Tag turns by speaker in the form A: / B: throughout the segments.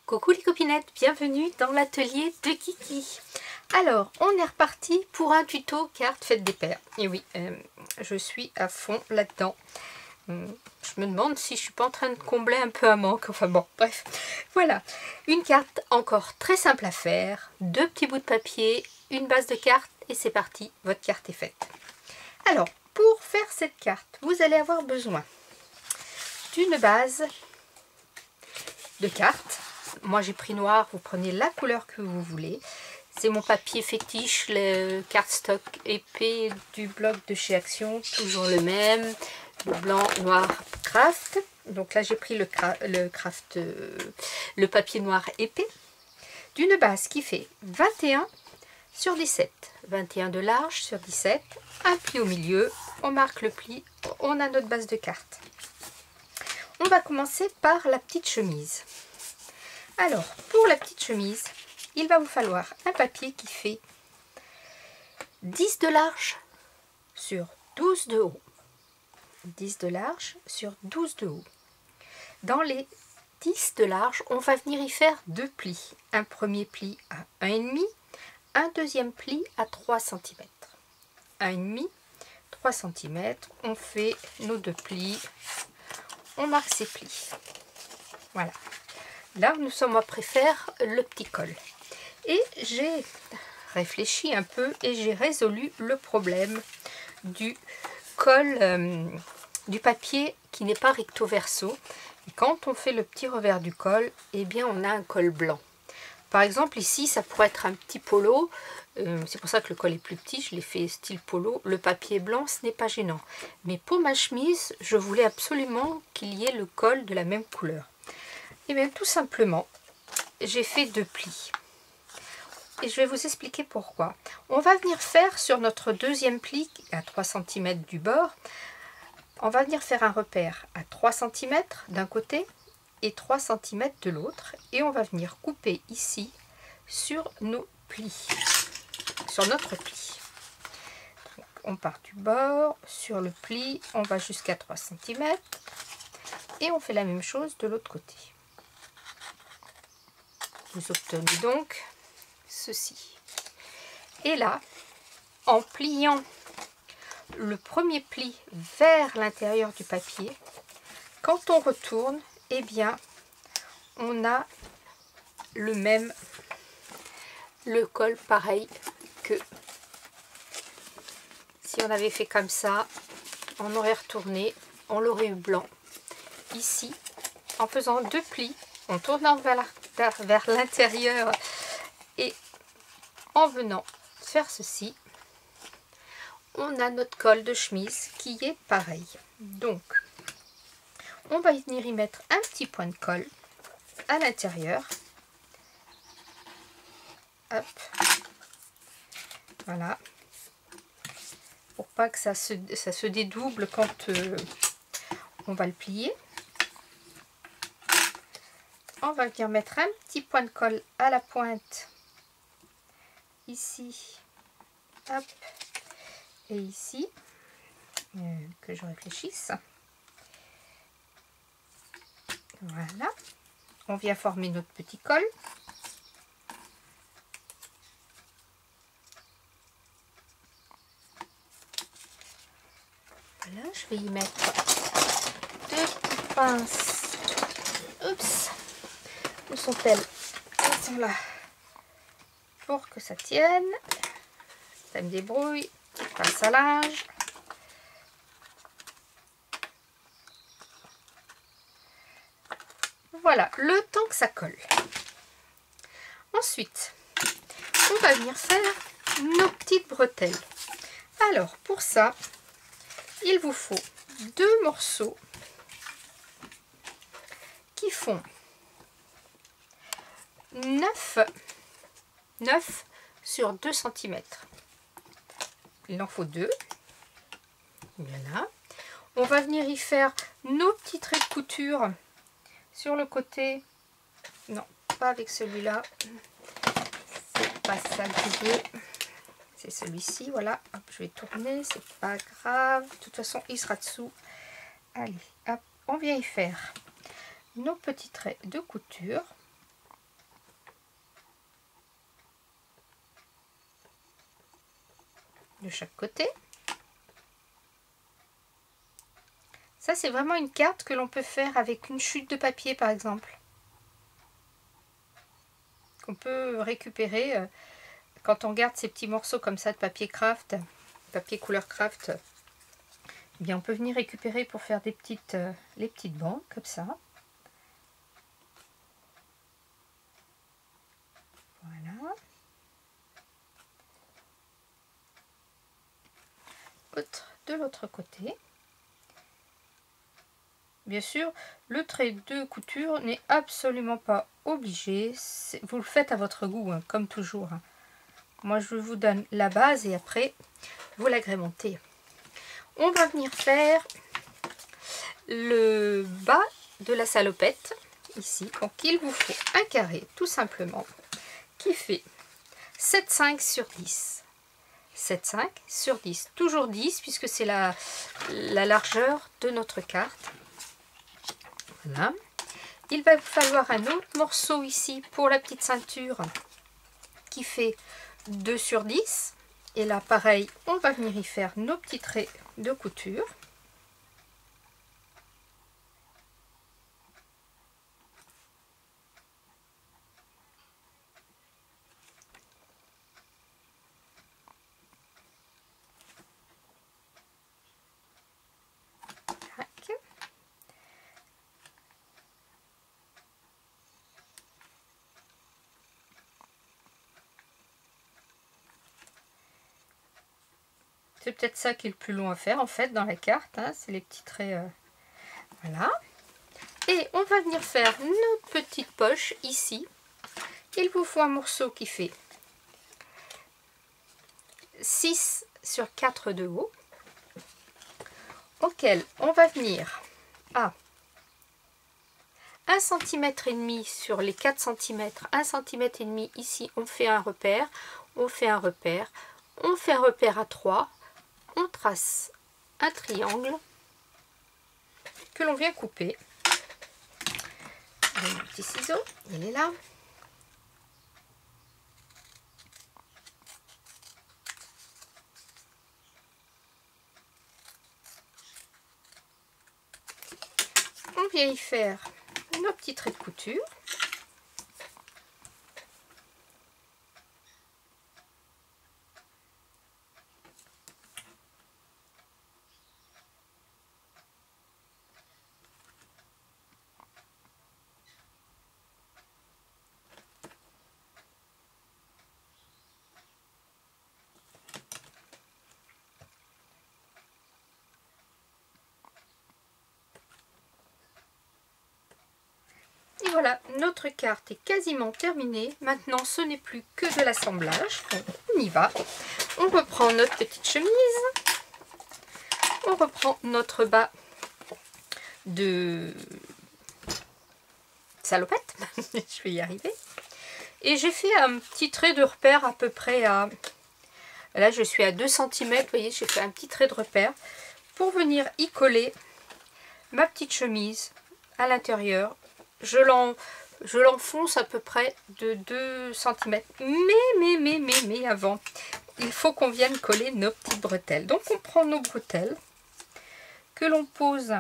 A: Coucou les copinettes, bienvenue dans l'atelier de Kiki. Alors, on est reparti pour un tuto carte fête des pères. Et oui, je suis à fond là-dedans. Je me demande si je suis pas en train de combler un peu un manque. Enfin bon, bref. Voilà, une carte encore très simple à faire. 2 petits bouts de papier, une base de carte et c'est parti, votre carte est faite. Alors, pour faire cette carte, vous allez avoir besoin d'une base de cartes. Moi j'ai pris noir, vous prenez la couleur que vous voulez. C'est mon papier fétiche, le cardstock épais du bloc de chez Action, toujours le même, le blanc, noir, craft. Donc là j'ai pris le papier noir épais, d'une base qui fait 21 sur 17, 21 de large sur 17, un pli au milieu, on marque le pli, on a notre base de cartes. On va commencer par la petite chemise. Alors, pour la petite chemise, il va vous falloir un papier qui fait 10 de large sur 12 de haut. 10 de large sur 12 de haut. Dans les 10 de large, on va venir y faire 2 plis. Un premier pli à 1,5, un deuxième pli à 3 cm. 1,5, 3 cm, on fait nos 2 plis, on marque ces plis. Voilà. Là, nous sommes à préfère le petit col. Et j'ai réfléchi un peu et j'ai résolu le problème du col, du papier qui n'est pas recto verso. Et quand on fait le petit revers du col, eh bien on a un col blanc. Par exemple, ici, ça pourrait être un petit polo. C'est pour ça que le col est plus petit, je l'ai fait style polo. Le papier blanc, ce n'est pas gênant. Mais pour ma chemise, je voulais absolument qu'il y ait le col de la même couleur. Et bien tout simplement, j'ai fait 2 plis. Et je vais vous expliquer pourquoi. On va venir faire sur notre deuxième pli, à 3 cm du bord, on va venir faire un repère à 3 cm d'un côté et 3 cm de l'autre. Et on va venir couper ici sur nos plis, sur notre pli. Donc, on part du bord, sur le pli, on va jusqu'à 3 cm. Et on fait la même chose de l'autre côté. Vous obtenez donc ceci. Et là, en pliant le premier pli vers l'intérieur du papier, quand on retourne, eh bien, on a le col pareil que si on avait fait comme ça, on aurait retourné, on l'aurait eu blanc. Ici, en faisant 2 plis, en tournant vers l'intérieur et en venant faire ceci, on a notre col de chemise qui est pareil. Donc, on va venir y mettre un petit point de colle à l'intérieur. Hop. Voilà. Pour pas que ça se dédouble quand on va le plier. On va venir mettre un petit point de colle à la pointe, ici, hop, et ici, que je réfléchisse. Voilà, on vient former notre petit col. Voilà, je vais y mettre 2 petites pinces. Oups! Où sont-elles? Elles sont là. Pour que ça tienne. Ça me débrouille. Pince à linge. Voilà, le temps que ça colle. Ensuite, on va venir faire nos petites bretelles. Alors, pour ça, il vous faut 2 morceaux qui font 9 sur 2 cm. Il en faut 2. Voilà. On va venir y faire nos petits traits de couture sur le côté. Non, pas avec celui-là. C'est pas ça que je veux. C'est celui-ci. Voilà. Hop, je vais tourner. C'est pas grave. De toute façon, il sera dessous. Allez, hop. On vient y faire nos petits traits de couture. de chaque côté. Ça, c'est vraiment une carte que l'on peut faire avec une chute de papier, par exemple. Qu'on peut récupérer quand on garde ces petits morceaux comme ça de papier craft, papier couleur craft. Eh bien, on peut venir récupérer pour faire des petites, les petites bandes, comme ça. Voilà. De l'autre côté. Bien sûr, le trait de couture n'est absolument pas obligé. Vous le faites à votre goût, hein, comme toujours. Moi, je vous donne la base et après, vous l'agrémentez. On va venir faire le bas de la salopette, ici. Donc, il vous faut un carré, tout simplement, qui fait 7,5 sur 10. 7,5 sur 10. Toujours 10, puisque c'est la largeur de notre carte. Voilà. Il va vous falloir un autre morceau ici pour la petite ceinture qui fait 2 sur 10. Et là, pareil, on va venir y faire nos petits traits de couture. C'est peut-être ça qui est le plus long à faire en fait dans la carte, hein, c'est les petits traits. Voilà. Et on va venir faire notre petite poche ici. Il vous faut un morceau qui fait 6 sur 4 de haut, auquel on va venir à 1,5 cm sur les 4 cm, 1,5 cm ici, on fait un repère, on fait un repère, on fait un repère à 3, on trace un triangle que l'on vient couper. J'ai mon petit ciseau, il est là. On vient y faire nos petits traits de couture. Et voilà, notre carte est quasiment terminée. Maintenant, ce n'est plus que de l'assemblage. On y va. On reprend notre petite chemise. On reprend notre bas de salopette. Je vais y arriver. Et j'ai fait un petit trait de repère à peu près à... Là, je suis à 2 cm. Vous voyez, j'ai fait un petit trait de repère pour venir y coller ma petite chemise à l'intérieur. Je l'enfonce à peu près de 2 cm. Mais avant, il faut qu'on vienne coller nos petites bretelles. Donc, on prend nos bretelles que l'on pose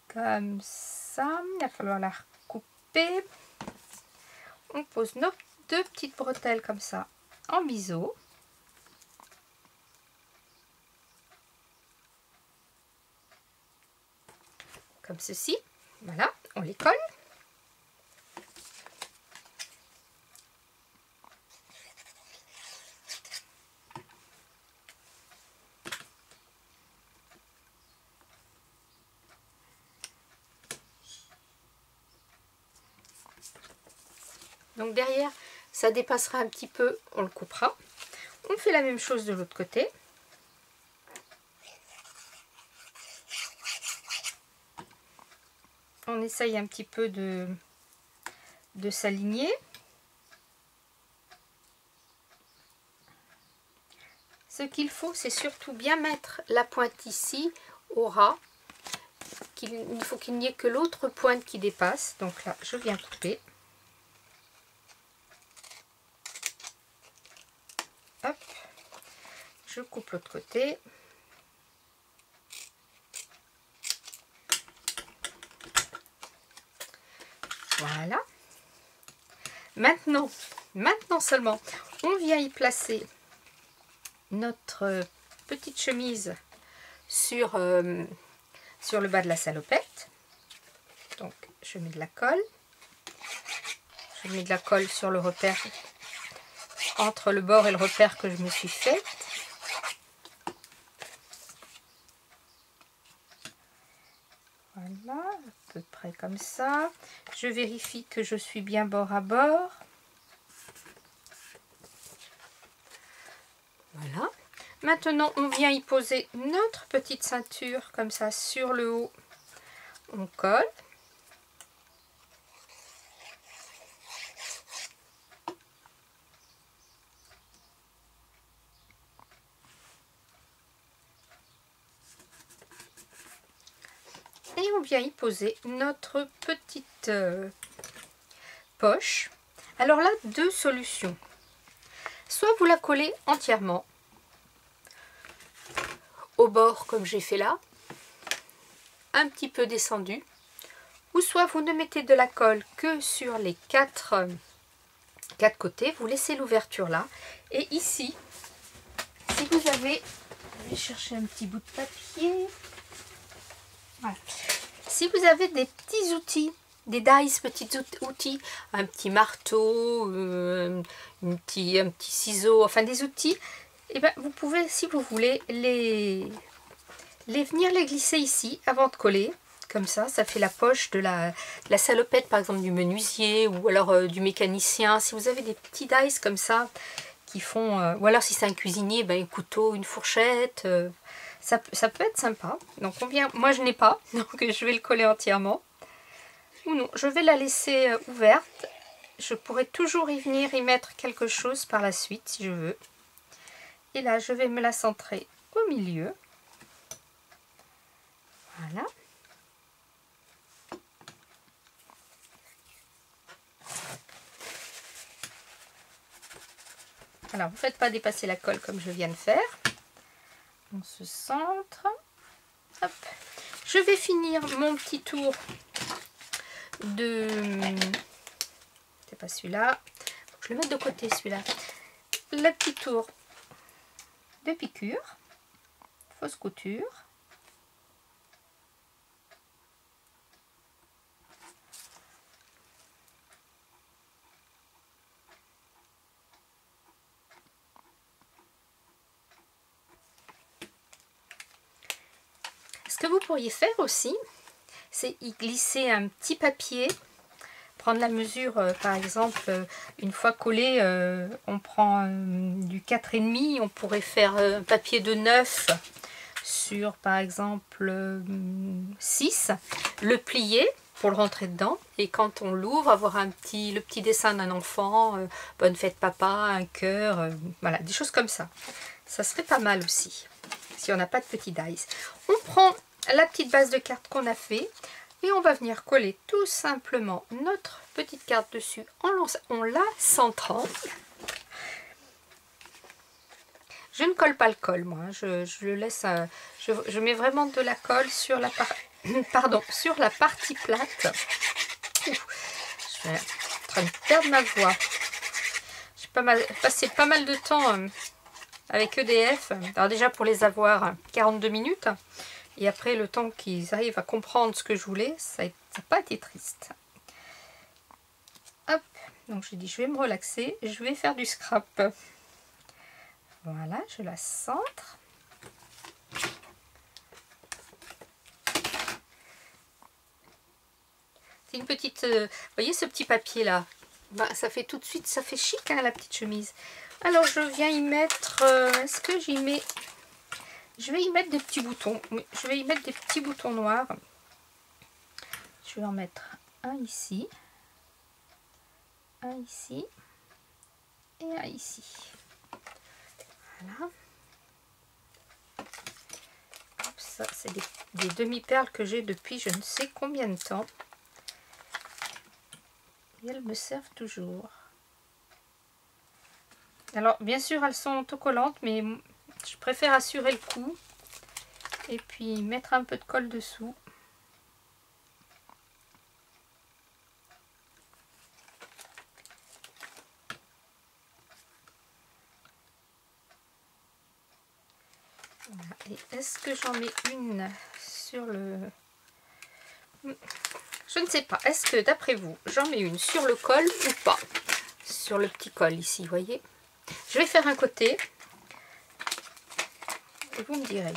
A: comme ça. Il va falloir la recouper. On pose nos 2 petites bretelles comme ça en biseau. Comme ceci. Voilà, on les colle. Donc derrière, ça dépassera un petit peu, on le coupera. On fait la même chose de l'autre côté. On essaye un petit peu de s'aligner. Ce qu'il faut, c'est surtout bien mettre la pointe ici, au ras. Il faut qu'il n'y ait que l'autre pointe qui dépasse. Donc là, je viens couper. je coupe l'autre côté. Voilà. Maintenant seulement, on vient y placer notre petite chemise sur le bas de la salopette. Donc, je mets de la colle. Je mets de la colle sur le repère, entre le bord et le repère que je me suis fait. Voilà, à peu près comme ça. Je vérifie que je suis bien bord à bord. Voilà. Maintenant, on vient y poser notre petite ceinture comme ça sur le haut. On colle. Et on vient y poser notre petite poche. Alors là, deux solutions. Soit vous la collez entièrement au bord comme j'ai fait là, un petit peu descendu, ou soit vous ne mettez de la colle que sur les quatre côtés, vous laissez l'ouverture là, et ici, si vous avez, je vais chercher un petit bout de papier, voilà. Si vous avez des petits outils, des dies, petits outils, un petit marteau, un petit ciseau, enfin des outils, et ben vous pouvez, si vous voulez, venir les glisser ici avant de coller. Comme ça fait la poche de la salopette, par exemple, du menuisier ou alors du mécanicien. Si vous avez des petits dies comme ça, qui font, ou alors si c'est un cuisinier, ben, un couteau, une fourchette, ça peut être sympa. Donc on vient, moi je n'ai pas, donc je vais le coller entièrement. Ou non, je vais la laisser ouverte. Je pourrais toujours y venir y mettre quelque chose par la suite si je veux. Et là, je vais me la centrer au milieu. Voilà. Alors, vous ne faites pas dépasser la colle comme je viens de faire. On se centre. Hop. Je vais finir mon petit tour de... C'est pas celui-là. Faut que je le mette de côté, celui-là. Le petit tour de piqûre. Fausse couture. Ce que vous pourriez faire aussi, c'est y glisser un petit papier, prendre la mesure, par exemple, une fois collé, on prend du 4,5, on pourrait faire un papier de 9 sur, par exemple, 6, le plier pour le rentrer dedans, et quand on l'ouvre, avoir le petit dessin d'un enfant, bonne fête papa, un cœur, voilà, des choses comme ça. Ça serait pas mal aussi, si on n'a pas de petits dies. On prend la petite base de carte qu'on a fait, et on va venir coller tout simplement notre petite carte dessus en la centrant. Je ne colle pas le col, moi, hein. Je le laisse, je mets vraiment de la colle sur la, sur la partie plate. Je suis en train de perdre ma voix. J'ai passé pas mal de temps avec EDF. Alors déjà pour les avoir 42 minutes. Et après, le temps qu'ils arrivent à comprendre ce que je voulais, ça n'a pas été triste. Hop, donc j'ai dit, je vais me relaxer, je vais faire du scrap. Voilà, je la centre. C'est une petite... vous voyez ce petit papier là, bah, ça fait tout de suite, ça fait chic, hein, la petite chemise. Alors, je viens y mettre... est-ce que j'y mets... Je vais y mettre des petits boutons. Je vais y mettre des petits boutons noirs. Je vais en mettre un ici. Un ici. Et un ici. Voilà. Ça, c'est des demi-perles que j'ai depuis je ne sais combien de temps. Et elles me servent toujours. Alors, bien sûr, elles sont autocollantes, mais Je préfère assurer le coup et puis mettre un peu de colle dessous. Voilà. Et est-ce que j'en mets une sur le... Je ne sais pas. Est-ce que d'après vous, j'en mets une sur le col ou pas? Sur le petit col ici, vous voyez. Je vais faire un côté. Et vous me direz.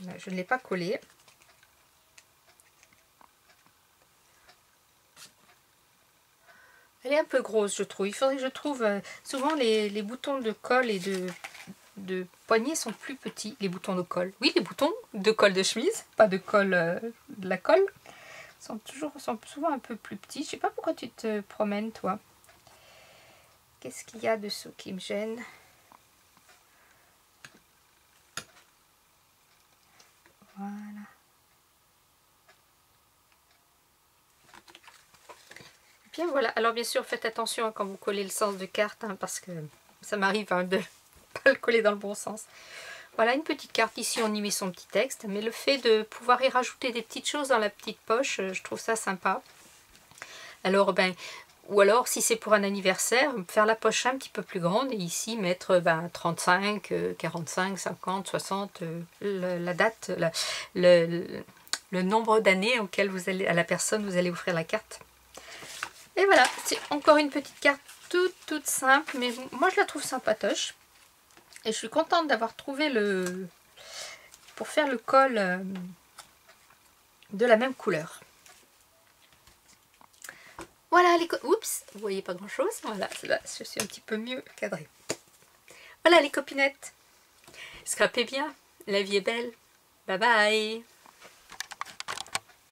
A: Là, je ne l'ai pas collé. Elle est un peu grosse, je trouve. Il faudrait que je trouve... souvent, les boutons de col et de poignet sont plus petits. Les boutons de col. Oui, les boutons de col de chemise. Pas de col de la colle. Sont souvent un peu plus petits. Je sais pas pourquoi tu te promènes, toi. Qu'est-ce qu'il y a dessous qui me gêne? Voilà. Bien voilà. Alors bien sûr, faites attention quand vous collez le sens de carte, hein, parce que ça m'arrive de pas le coller dans le bon sens. Voilà une petite carte. Ici, on y met son petit texte. Mais le fait de pouvoir y rajouter des petites choses dans la petite poche, je trouve ça sympa. Alors, ou alors, si c'est pour un anniversaire, faire la poche un petit peu plus grande et ici mettre 35, 45, 50, 60, la date, le nombre d'années auquel vous allez, à la personne vous allez offrir la carte. Et voilà, c'est encore une petite carte toute simple, mais moi je la trouve sympatoche. Et je suis contente d'avoir trouvé pour faire le col de la même couleur. Voilà les oups, vous voyez pas grand chose. Voilà, là, je suis un petit peu mieux cadrée. Voilà les copinettes. Scrapez bien, la vie est belle. Bye bye.